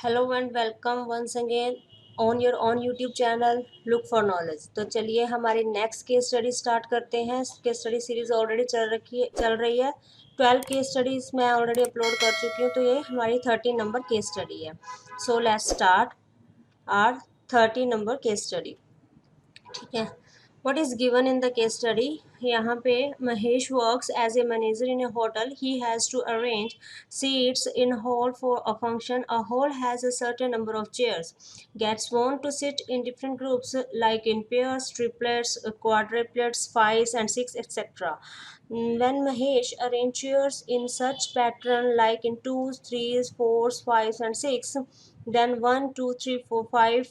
Hello and welcome once again on your on YouTube channel look for knowledge. तो चलिए हमारी next case study start करते हैं। Case study series already चल रही है। 12 केस स्टडीज मैं ऑलरेडी अपलोड कर चुकी हूँ, तो ये हमारी 13 नंबर केस स्टडी है। So let's start our 13 number case study. ठीक है, what is given in the case study? यहाँ पे Mahesh works as a manager in a hotel. He has to arrange seats in hall for a function. A hall has a certain number of chairs. Gets want to sit in different groups like in pairs, triplets, quadruplets, fives and six, etc. When Mahesh arrange chairs in such pattern like in twos, threes, fours, fives and six, then 1 2 3 4 5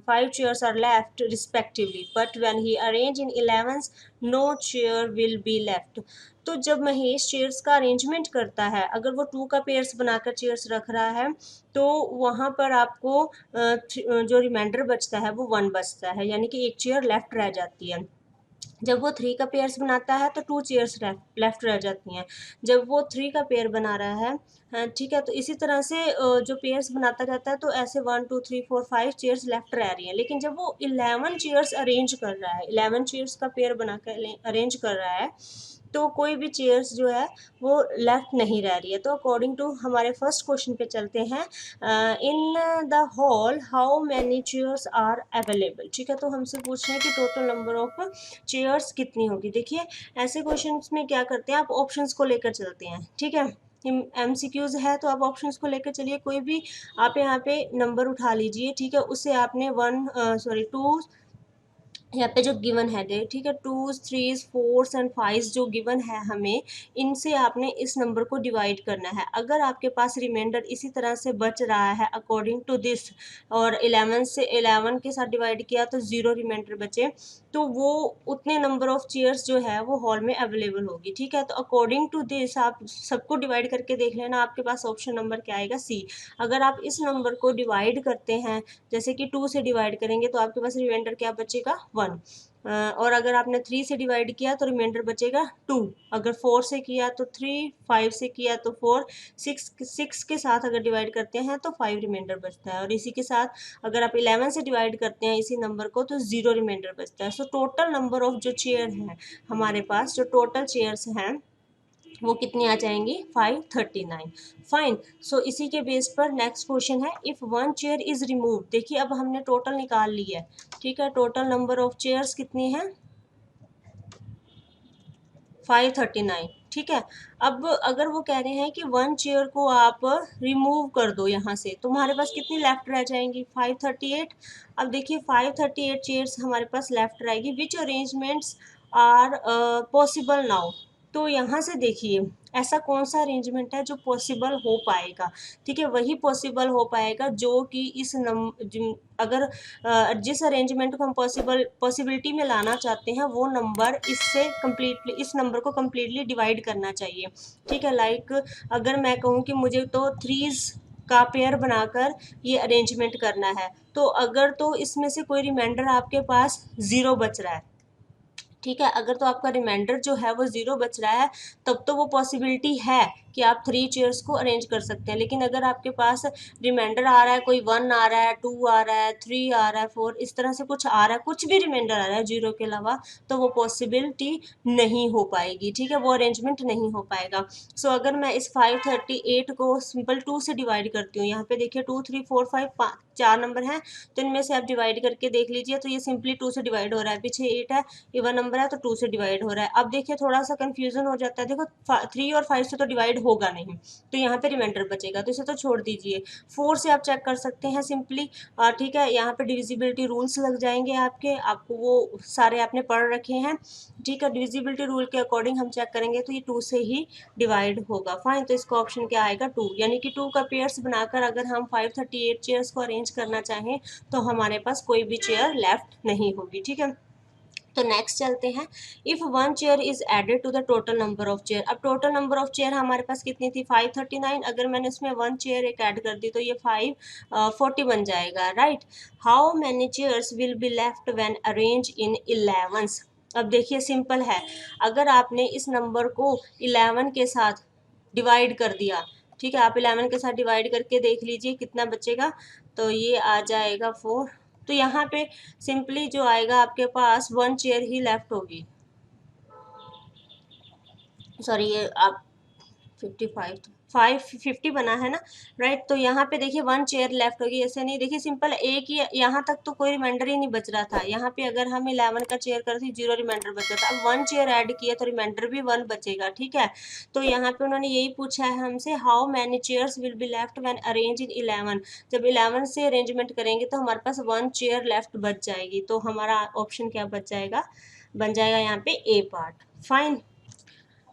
5 chairs are left respectively, but when he arrange in 11s no chair will be left. तो जब Mahesh chairs का arrangement करता है, अगर वो 2 का pairs बनाकर chairs रख रहा है तो वहाँ पर आपको जो रिमाइंडर बचता है वो 1 बचता है, यानी कि एक चेयर लेफ्ट रह जाती है। जब वो 3 का पेयर्स बनाता है तो 2 चेयर्स लेफ्ट रह जाती हैं। जब वो 3 का पेयर बना रहा है, ठीक है, तो इसी तरह से जो पेयर्स बनाता जाता है तो ऐसे 1 2 3 4 5 चेयर्स लेफ्ट रह रही हैं। लेकिन जब वो 11 चेयर्स अरेंज कर रहा है, 11 चेयर्स का पेयर बना कर अरेंज कर रहा है, तो कोई भी चेयर्स जो है वो लेफ्ट नहीं रह रही है। तो अकॉर्डिंग टू हमारे फर्स्ट क्वेश्चन पे चलते हैं। In the hall how many chairs are available. ठीक है, तो हमसे पूछ रहे हैं कि टोटल नंबर ऑफ चेयर्स कितनी होगी। देखिए ऐसे क्वेश्चंस में क्या करते हैं, आप ऑप्शंस को लेकर चलते हैं। ठीक है, MCQs है तो आप ऑप्शंस को लेकर चलिए। कोई भी आप यहाँ पे नंबर उठा लीजिए, ठीक है, उससे आपने 2 यहाँ पे जो गिवन है दे, ठीक है, 2s 3s 4s and 5s जो गिवन है हमें, इनसे आपने इस नंबर को डिवाइड करना है। अगर आपके पास रिमाइंडर इसी तरह से बच रहा है अकॉर्डिंग टू दिस, और 11 से 11 के साथ डिवाइड किया तो 0 रिमाइंडर बचे, तो वो उतने नंबर ऑफ चेयर्स जो है वो हॉल में अवेलेबल होगी। ठीक है, तो अकॉर्डिंग टू दिस आप सबको डिवाइड करके देख लेना, आपके पास ऑप्शन नंबर क्या आएगा, सी। अगर आप इस नंबर को डिवाइड करते हैं, जैसे कि 2 से डिवाइड करेंगे तो आपके पास रिमाइंडर क्या बचेगा, 1। और अगर आपने 3 से डिवाइड किया तो रिमाइंडर बचेगा 2। अगर 4 से किया तो 3, 5 से किया तो 4, 6 के साथ अगर डिवाइड करते हैं तो 5 रिमाइंडर बचता है। और इसी के साथ अगर आप 11 से डिवाइड करते हैं इसी नंबर को तो 0 रिमाइंडर बचता है। सो टोटल नंबर ऑफ जो चेयर हैं हमारे पास, जो टोटल चेयर्स हैं वो कितनी आ जाएंगी, 539। फाइन। सो इसी के बेस पर नेक्स्ट क्वेश्चन है, इफ़ 1 चेयर इज रिमूव। देखिए अब हमने टोटल निकाल ली है। ठीक है, टोटल नंबर ऑफ चेयर्स कितनी है, 539। ठीक है, अब अगर वो कह रहे हैं कि 1 चेयर को आप रिमूव कर दो यहाँ से, तो हमारे पास कितनी लेफ्ट रह जाएंगी, 538। अब देखिए 538 चेयर्स हमारे पास लेफ्ट रहेगी। विच अरेंजमेंट्स आर पॉसिबल नाउ। तो यहाँ से देखिए ऐसा कौन सा अरेंजमेंट है जो पॉसिबल हो पाएगा। ठीक है, वही पॉसिबल हो पाएगा जो कि इस अगर जिस अरेंजमेंट को हम पॉसिबिलिटी में लाना चाहते हैं वो नंबर इससे कम्प्लीटली, इस नंबर को कम्प्लीटली डिवाइड करना चाहिए। ठीक है, लाइक अगर मैं कहूँ कि मुझे तो 3s का पेयर बनाकर ये अरेंजमेंट करना है, तो अगर तो इसमें से कोई रिमाइंडर आपके पास 0 बच रहा है, ठीक है, अगर तो आपका रिमाइंडर जो है वो 0 बच रहा है, तब तो वो पॉसिबिलिटी है कि आप 3 चेयर्स को अरेंज कर सकते हैं। लेकिन अगर आपके पास रिमाइंडर आ रहा है, कोई 1 आ रहा है, 2 आ रहा है, 3 आ रहा है, 4, इस तरह से कुछ आ रहा है, कुछ भी रिमाइंडर आ रहा है 0 के अलावा, तो वो पॉसिबिलिटी नहीं हो पाएगी। ठीक है, वो अरेंजमेंट नहीं हो पाएगा। सो अगर मैं इस 538 को सिंपल 2 से डिवाइड करती हूँ, यहाँ पे देखिए 2 3 4 5 4 नंबर हैं, तो इनमें से आप डिवाइड करके देख लीजिए, तो ये सिंपली 2 से डिवाइड हो रहा है, पीछे 8 है, इवन नंबर है तो 2 से डिवाइड हो रहा है। अब देखिए थोड़ा सा कंफ्यूजन हो जाता है, देखो 3 और 5 से तो डिवाइड होगा नहीं, तो यहाँ पे रिमाइंडर बचेगा, तो इसे तो छोड़ दीजिए। 4 से आप चेक कर सकते हैं सिंपली। ठीक है, यहाँ पे डिविजिबिलिटी रूल्स लग जाएंगे आपके, आपको वो सारे आपने पढ़ रखे हैं। ठीक है, डिविजिबिलिटी रूल के अकॉर्डिंग हम चेक करेंगे तो ये 2 से ही डिवाइड होगा। फाइन, तो इसका ऑप्शन क्या आएगा, 2, यानी कि 2 का पेयर्स बनाकर अगर हम 538 चेयर्स को अरेंज करना चाहें तो हमारे पास कोई भी चेयर लेफ्ट नहीं होगी। ठीक है, तो नेक्स्ट चलते हैं, if 1 chair is added to the total number of chair. अब टोटल नंबर ऑफ चेयर हमारे पास कितनी थी, 539। अगर मैंने उसमें 1 चेयर एक ऐड कर दी तो ये 540 बन जाएगा, right. How many chairs will be left when arrange in 11s। अब देखिए सिंपल है, अगर आपने इस नंबर को 11 के साथ डिवाइड कर दिया ठीक है, आप 11 के साथ डिवाइड करके देख लीजिए कितना बचेगा, तो ये आ जाएगा 4। तो यहाँ पे सिंपली जो आएगा आपके पास 1 चेयर ही लेफ्ट होगी, सॉरी ये आप 55 550 बना है ना, राइट। तो यहाँ पे देखिए 1 चेयर लेफ्ट होगी, ऐसे नहीं, देखिए सिंपल एक ही, यहाँ तक तो कोई रिमाइंडर ही नहीं बच रहा था। यहाँ पे अगर हम 11 का चेयर करते 0 रिमाइंडर बच रहा था, अब 1 चेयर ऐड किया तो रिमाइंडर भी 1 बचेगा, ठीक है। तो यहाँ पे उन्होंने यही पूछा है हमसे, how many chairs will be left when arrange in 11। जब 11 से अरेंजमेंट करेंगे तो हमारे पास 1 चेयर लेफ्ट बच जाएगी, तो हमारा ऑप्शन क्या बच जाएगा, बन जाएगा यहाँ पे ए पार्ट। फाइन।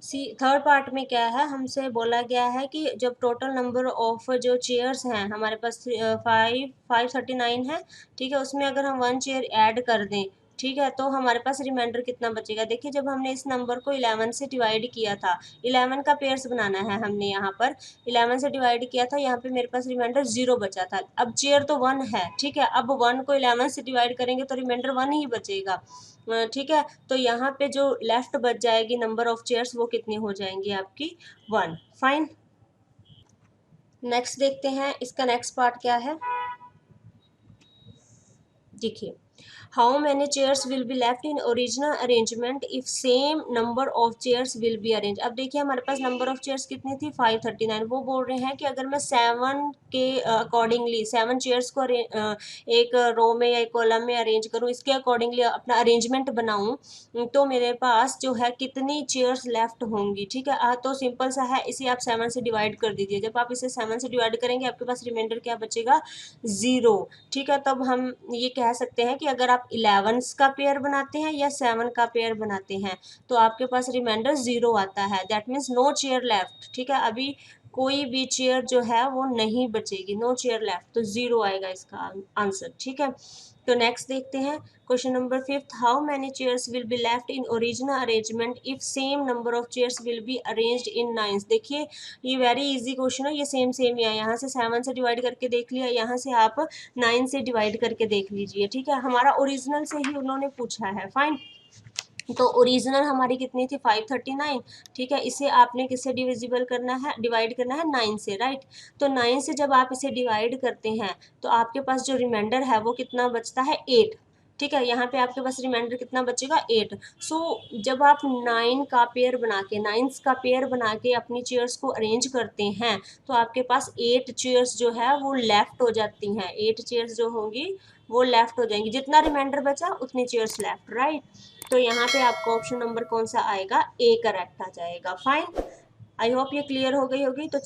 सी थर्ड पार्ट में क्या है, हमसे बोला गया है कि जब टोटल नंबर ऑफ जो चेयर्स हैं हमारे पास 539 है, ठीक है, उसमें अगर हम 1 चेयर ऐड कर दें, ठीक है, तो हमारे पास रिमाइंडर कितना बचेगा। देखिए जब हमने इस नंबर को 11 से डिवाइड किया था, 11 का पेयर्स बनाना है हमने, यहाँ पर 11 से डिवाइड किया था, यहाँ पे मेरे पास रिमाइंडर 0 बचा था। अब चेयर तो 1 है, ठीक है, अब 1 को 11 से डिवाइड करेंगे तो रिमाइंडर 1 ही बचेगा, ठीक है। तो यहाँ पे जो लेफ्ट बच जाएगी नंबर ऑफ चेयर्स, वो कितनी हो जाएंगी आपकी 1। फाइन। नेक्स्ट देखते हैं, इसका नेक्स्ट पार्ट क्या है, देखिए, how many chairs will be left in original arrangement if same number of chairs will be arrange. अब देखिए हमारे पास नंबर ऑफ चेयर्स कितनी थी 539, वो बोल रहे हैं कि अगर मैं 7 के अकॉर्डिंगली 7 चेयर्स को एक रो में या एक कॉलम में अरेंज करूँ, इसके अकॉर्डिंगली अपना अरेंजमेंट बनाऊँ, तो मेरे पास जो है कितनी चेयर्स लेफ्ट होंगी, ठीक है। तो सिंपल सा है, इसे आप 7 से डिवाइड कर दीजिए। जब आप इसे 7 से डिवाइड करेंगे आपके पास रिमाइंडर क्या बचेगा, 0, ठीक है। तब हम ये कह सकते हैं कि अगर आप 11 का पेयर बनाते हैं या 7 का पेयर बनाते हैं तो आपके पास रिमाइंडर 0 आता है, that means no chair left, ठीक है। अभी कोई भी चेयर जो है वो नहीं बचेगी, नो चेयर लेफ्ट, तो 0 आएगा इसका आंसर, ठीक है। तो नेक्स्ट देखते हैं question number 5, how many chairs will be left in original arrangement if same number of chairs will be arranged in nines. देखिए ये वेरी इजी क्वेश्चन है, ये सेम सेम ही है, यहाँ से 7 से डिवाइड करके देख लिया, यहाँ से आप 9 से डिवाइड करके देख लीजिए, ठीक है। हमारा ओरिजिनल से ही उन्होंने पूछा है, फाइन। तो ओरिजिनल हमारी कितनी थी 539, ठीक है। इसे आपने किससे डिविजिबल करना है, डिवाइड करना है 9 से, राइट। तो 9 से जब आप इसे डिवाइड करते हैं तो आपके पास जो रिमाइंडर है वो कितना बचता है 8, ठीक है। यहाँ पे आपके पास रिमाइंडर कितना बचेगा 8। सो जब आप 9 का पेयर बना के, 9 का पेयर बना के अपनी चेयर्स को अरेंज करते हैं तो आपके पास 8 चेयर्स जो है वो लेफ्ट हो जाती हैं, 8 चेयर्स जो होंगी वो लेफ्ट हो जाएंगी, जितना रिमाइंडर बचा उतनी चेयर्स लेफ्ट, राइट। तो यहाँ पे आपका ऑप्शन नंबर कौन सा आएगा, ए करेक्ट आ जाएगा। फाइन, आई होप ये क्लियर हो गई होगी। तो